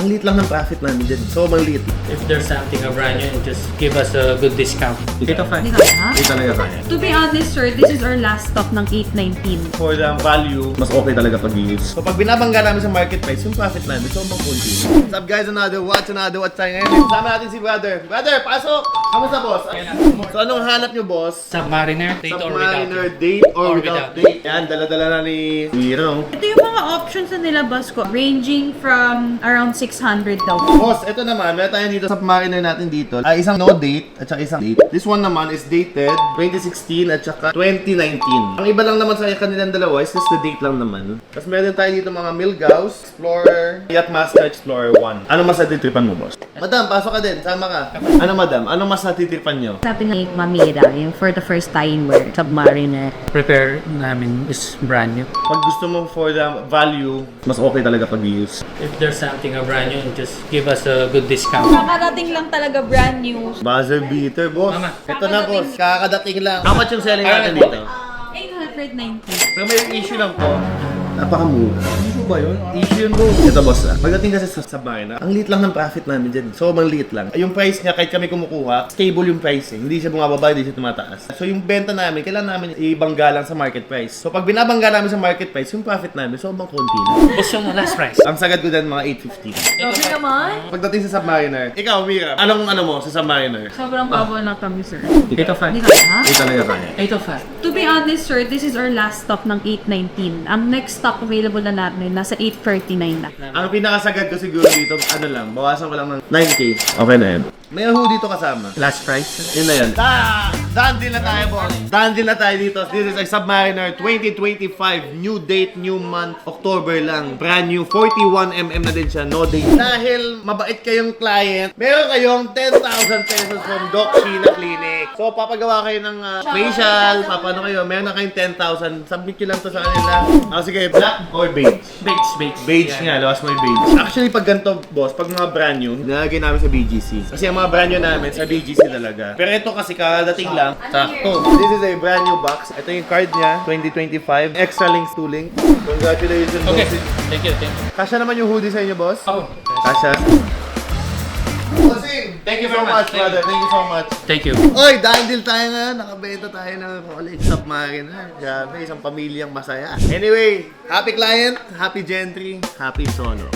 Ang liit lang ng profit namin dyan. Sobrang liit. If there's something brand new, just give us a good discount. 805. Hindi kaya? Hindi talaga kaya. To be honest, sir, this is our last stock ng 819. For the value, mas okay talaga pag-use. So pag binabangga namin sa market price, yung profit namin, sobrang konti. What's up guys, another watch tayo ngayon. Kasama natin si brother. Brother, pasok! Kamusta boss? So anong hanap nyo boss? Submariner, date or without. Submariner, date or without date. Yan, dala-dala na ni Miro. Ito yung mga options na nilabas ko, ranging from around 600 daw. Boss, ito naman, meron tayo dito sa Submariner natin dito. Ay, isang no date at saka isang date. This one naman is dated 2016 at saka 2019. Ang iba lang naman sa kanilang dalawa is just the date lang naman. Tapos meron tayo dito mga Milgauss, Explorer, Yachtmaster Explorer 1. Ano mas natitripan mo, boss? Madam, pasok ka din. Sama ka. Ano, madam? Ano mas natitripan nyo? Sabi ni Mamira, yung for the first time we're Submariner. Prepare namin is brand new. Pag gusto mo for the value, mas okay talaga pag-use. If there's something brand new, just give us a good discount. Kakarating lang talaga brand new. Buzzer beater, boss. Mama. Ito na, boss. Kakadating lang. How much yung selling natin dito? 890. Pero may issue lang po. Napakamura. Issue ba yun? Issue yun, bro. Ito, boss. Pagdating kasi sa Submariner, ang liit lang ng profit namin dyan. Sobrang liit lang. Yung price niya, kahit kami kumukuha, stable yung price eh. Hindi siya bumababa, hindi siya tumataas. So yung benta namin, kailangan namin ibangga lang sa market price. So pag binabangga namin sa market price, yung profit namin, sobrang konti lang. What's yung last price? Ang sagad ko din, mga 850. Okay naman. Pagdating sa Submariner, ikaw, Mira, anong ano mo sa Submariner? Sobrang baba na kami, sir. 805. Hindi kaya? Hindi talaga kaya. 805. To be honest, sir, this is our last stock ng 819. Ang next stock available na natin, nasa 839 na. Ang pinakasagad ko siguro dito, ano lang, bawasan ko lang ng 9K. Okay na yun. May hoodie dito kasama. Last price? Yun na yun. Daan din na tayo, boss. Daan din na tayo dito. This is a Submariner 2025. New date, new month. October lang. Brand new. 41mm na din siya. No date. Dahil mabait kayong client, meron kayong 10,000 pesos from Doc Sheena Clinic. So, papagawa kayo ng facial. Papano kayo. Meron na kayong 10,000. Submit nyo lang to sa kanila. Sige, black or beige? Beige. Beige nga, lawas mo yung beige. Actually, pag ganito, boss, pag mga brand new, nilalagay namin sa BGC. Kasi ang mga brand new namin sa BGC talaga. Pero ito kasi kadating lang, sakto. This is a brand new box. Ito yung card niya, 2025. Extra links to link. Congratulations, Okay. boss. Thank you. Kasya naman yung hoodie sa inyo, boss? Oh. Kasya. Bossing, thank you so much, brother. Thank you so much. Thank you. Oy, dahil deal tayo ngayon. Nakabenta tayo ng Rolex Submariner. Grabe, isang pamilyang masaya. Anyway, happy client, happy gentry, happy solo.